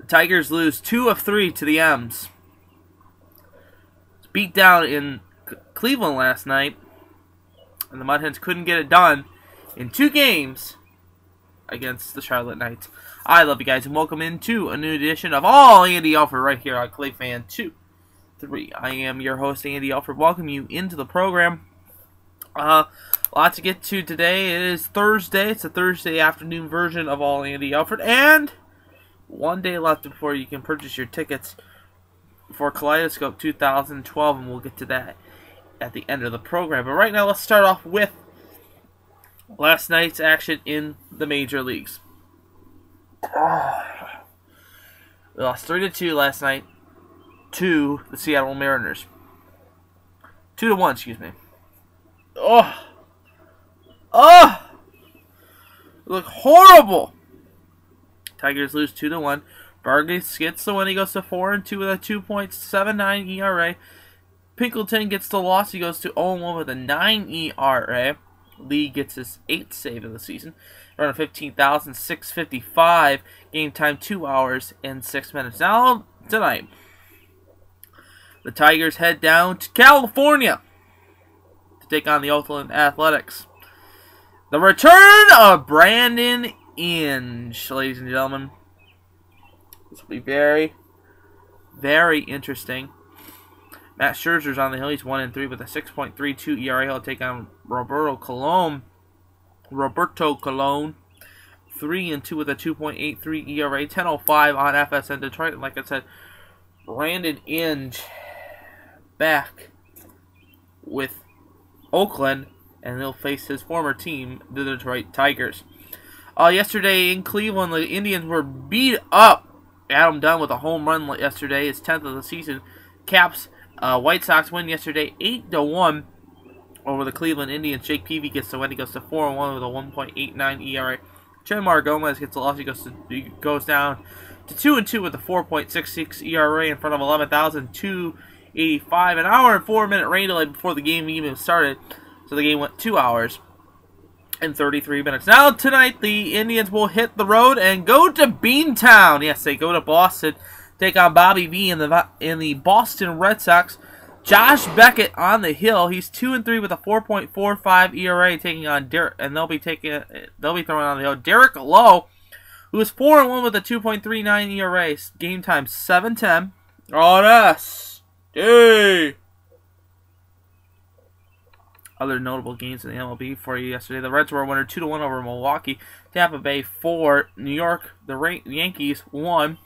Tigers lose 2 of 3 to the M's. Beat down in Cleveland last night, and the Mud Hens couldn't get it done in 2 games against the Charlotte Knights. I love you guys, and welcome into a new edition of All Andy Alfred right here on Clay Fan 2-3. I am your host, Andy Alfred. Welcome you into the program. Lot to get to today. It is Thursday. It's a Thursday afternoon version of All Andy Alfred, and one day left before you can purchase your tickets for Kaleidoscope 2012, and we'll get to that at the end of the program. But right now, let's start off with last night's action in the major leagues. We lost 3-2 last night to the Seattle Mariners. 2-1, excuse me. It looked horrible. Tigers lose 2-1. Vargas gets the win. He goes to 4-2 with a 2.79 ERA. Pinkleton gets the loss. He goes to 0-1 with a 9 ERA. Lee gets his 8th save of the season. Run of 15,655. Game time 2 hours and 6 minutes. Now, tonight, the Tigers head down to California to take on the Oakland Athletics. The return of Brandon Inge, ladies and gentlemen. This will be very, very interesting. Matt Scherzer's on the hill. He's 1-3 with a 6.32 ERA. He'll take on Roberto Colon. 3-2 with a 2.83 ERA. 10.05 on FSN Detroit. And like I said, Brandon Inge back with Oakland, and he'll face his former team, the Detroit Tigers. Yesterday in Cleveland, the Indians were beat up. Adam Dunn with a home run yesterday, his 10th of the season. Caps White Sox win yesterday 8-1 over the Cleveland Indians. Jake Peavy gets the win. He goes to 4-1 with a 1.89 ERA. Chenmar Gomez gets the loss. He goes down to 2-2 with a 4.66 ERA in front of 11,285. An hour and 4-minute rain delay before the game even started. So the game went 2 hours and 33 minutes. Now tonight, the Indians will hit the road and go to Beantown. Yes, they go to Boston, take on Bobby V in the Boston Red Sox. Josh Beckett on the hill. He's 2-3 with a 4.45 ERA, taking on Derek, and they'll be throwing on the hill Derek Lowe, who is 4-1 with a 2.39 ERA. Game time 7:10 on us. Hey. Other notable games in the MLB for you yesterday. The Reds were a winner 2-1 over Milwaukee. Tampa Bay 4. New York, the Yankees 1.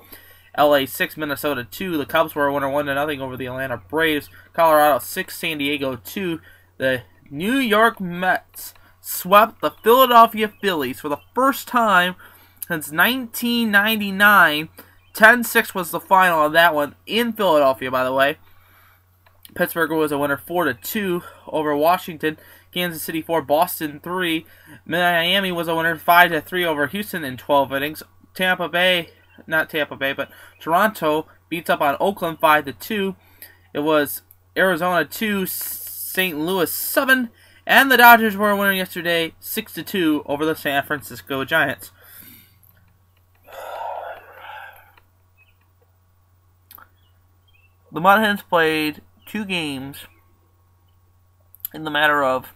LA 6. Minnesota 2. The Cubs were a winner 1-0 over the Atlanta Braves. Colorado 6. San Diego 2. The New York Mets swept the Philadelphia Phillies for the first time since 1999. 10-6 was the final on that one in Philadelphia, by the way. Pittsburgh was a winner 4-2 over Washington. Kansas City 4, Boston 3. Miami was a winner 5-3 over Houston in 12 innings. Toronto beats up on Oakland 5-2. It was Arizona 2, St. Louis 7, and the Dodgers were a winner yesterday 6-2 over the San Francisco Giants. The Mud Hens played 2 games in the matter of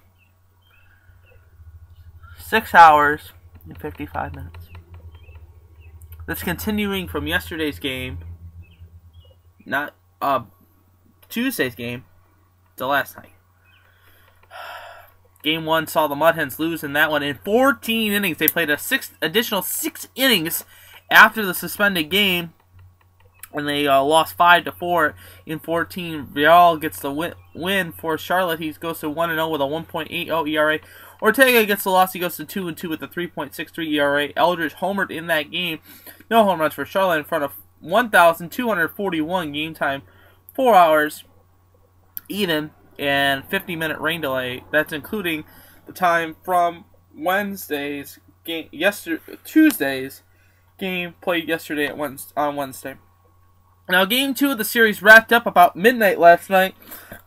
6 hours and 55 minutes. That's continuing from yesterday's game, not Tuesday's game, to last night. Game 1 saw the Mud Hens lose in that one in 14 innings. They played additional 6 innings after the suspended game, and they lost 5-4 in 14. Vial gets the win for Charlotte. He goes to 1-0 with a 1.80 ERA. Ortega gets the loss. He goes to 2-2 with a 3.63 ERA. Eldridge homered in that game. No home runs for Charlotte in front of 1,241. Game time 4 hours even, and 50-minute rain delay. That's including the time from Tuesday's game played yesterday on Wednesday. Now, Game 2 of the series wrapped up about midnight last night.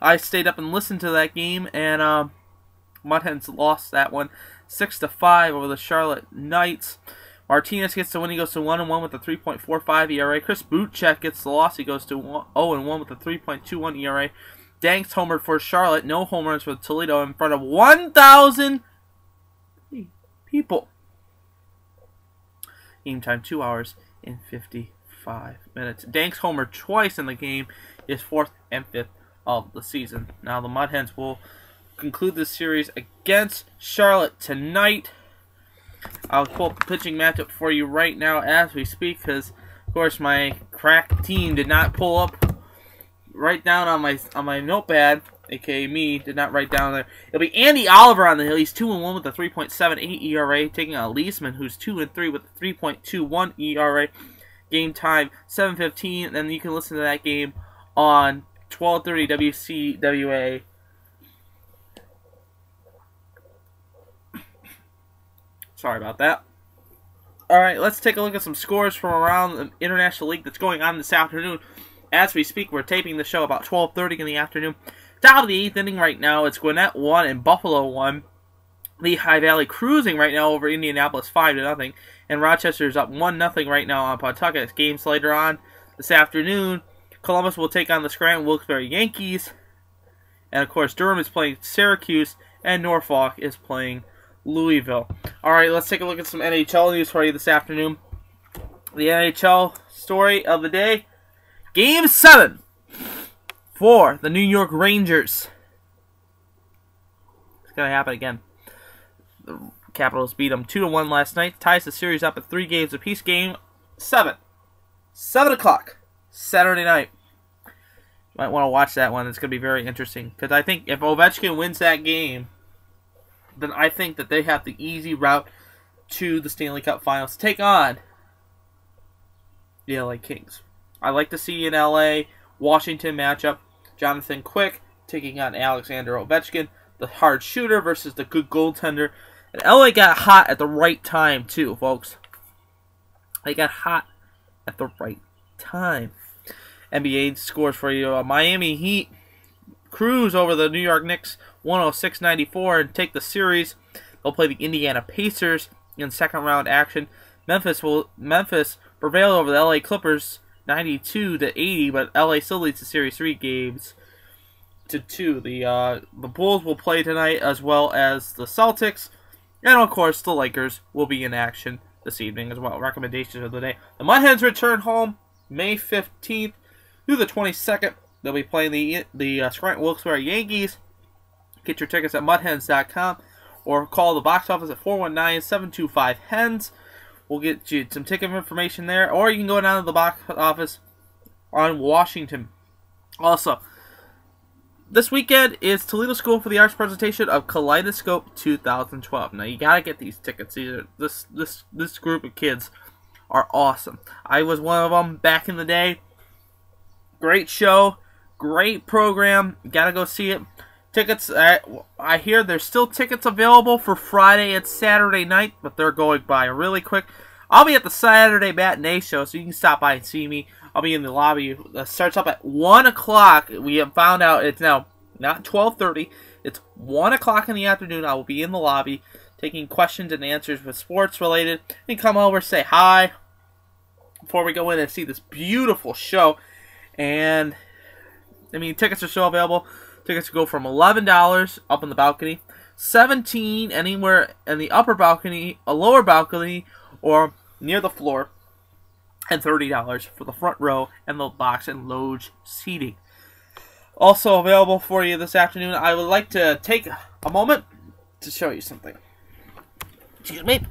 I stayed up and listened to that game, and Mud Hens lost that one 6-5 over the Charlotte Knights. Martinez gets the win. He goes to 1-1 with a 3.45 ERA. Chris Butchek gets the loss. He goes to 0-1 with a 3.21 ERA. Danks homered for Charlotte. No home runs for Toledo in front of 1,000 people. Game time 2 hours and 55 minutes. Danks homered twice in the game. His 4th and 5th of the season. Now the Mud Hens will conclude this series against Charlotte tonight. I'll pull up the pitching matchup for you right now as we speak, because of course my crack team did not pull up, write down on my notepad, aka me, did not write down there. It'll be Andy Oliver on the hill. He's 2-1 with a 3.78 ERA, taking on Leesman, who's 2-3 with a 3.21 ERA. Game time 7:15. Then you can listen to that game on 12:30 WCWA. Sorry about that. Alright, let's take a look at some scores from around the International League that's going on this afternoon. As we speak, we're taping the show about 12:30 in the afternoon. Top of the 8th inning right now, it's Gwinnett 1 and Buffalo 1. Lehigh Valley cruising right now over Indianapolis 5-0. And Rochester's up 1-0 right now on Pawtucket. It's games later on this afternoon. Columbus will take on the Scranton Wilkes-Barre Yankees. And of course, Durham is playing Syracuse. And Norfolk is playing Louisville. Alright, let's take a look at some NHL news for you this afternoon. The NHL story of the day. Game 7 for the New York Rangers. It's going to happen again. The Capitals beat them 2-1 last night. Ties the series up at 3 games apiece. Game 7. 7 o'clock. Saturday night. Might want to watch that one. It's going to be very interesting. Because I think if Ovechkin wins that game, then I think that they have the easy route to the Stanley Cup Finals to take on the LA Kings. I like to see an LA Washington matchup. Jonathan Quick taking on Alexander Ovechkin, the hard shooter versus the good goaltender. And LA got hot at the right time too, folks. They got hot at the right time. NBA scores for you. Miami Heat cruise over the New York Knicks 106-94 and take the series. They'll play the Indiana Pacers in second round action. Memphis prevailed over the LA Clippers 92-80, but LA still leads the series 3-2. The Bulls will play tonight, as well as the Celtics, and of course the Lakers will be in action this evening as well. Recommendations of the day: the Mud Hens return home May 15th through the 22nd. They'll be playing the Scranton Wilkes-Barre Yankees. Get your tickets at mudhens.com or call the box office at 419-725-HENS. We'll get you some ticket information there, or you can go down to the box office on Washington. Also, this weekend is Toledo School for the Arts presentation of Kaleidoscope 2012. Now, you gotta get these tickets. This group of kids are awesome. I was one of them back in the day. Great show, great program. Gotta go see it. Tickets, I hear there's still tickets available for Friday and Saturday night, but they're going by really quick. I'll be at the Saturday matinee show, so you can stop by and see me. I'll be in the lobby. It starts up at 1 o'clock. We have found out it's now not 12:30. It's 1 o'clock in the afternoon. I will be in the lobby taking questions and answers with sports related. You can come over, say hi before we go in and see this beautiful show. And, I mean, tickets are still available. Tickets go from $11 up in the balcony, $17 anywhere in the upper balcony, a lower balcony, or near the floor, and $30 for the front row and the box and loge seating. Also available for you this afternoon, I would like to take a moment to show you something. Excuse me.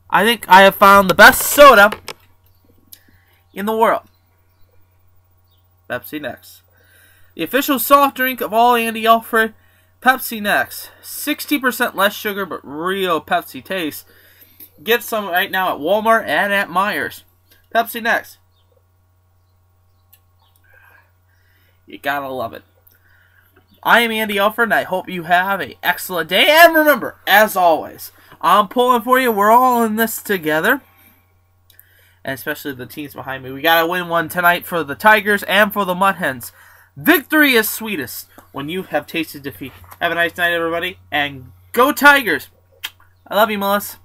I think I have found the best soda in the world. Pepsi Next. The official soft drink of All Andy Alfred, Pepsi Next. 60% less sugar, but real Pepsi taste. Get some right now at Walmart and at Myers. Pepsi Next. You gotta love it. I am Andy Alfred, and I hope you have an excellent day. And remember, as always, I'm pulling for you. We're all in this together. And especially the teams behind me. We gotta win one tonight for the Tigers and for the Mud Hens. Victory is sweetest when you have tasted defeat. Have a nice night, everybody, and go Tigers! I love you, Melissa.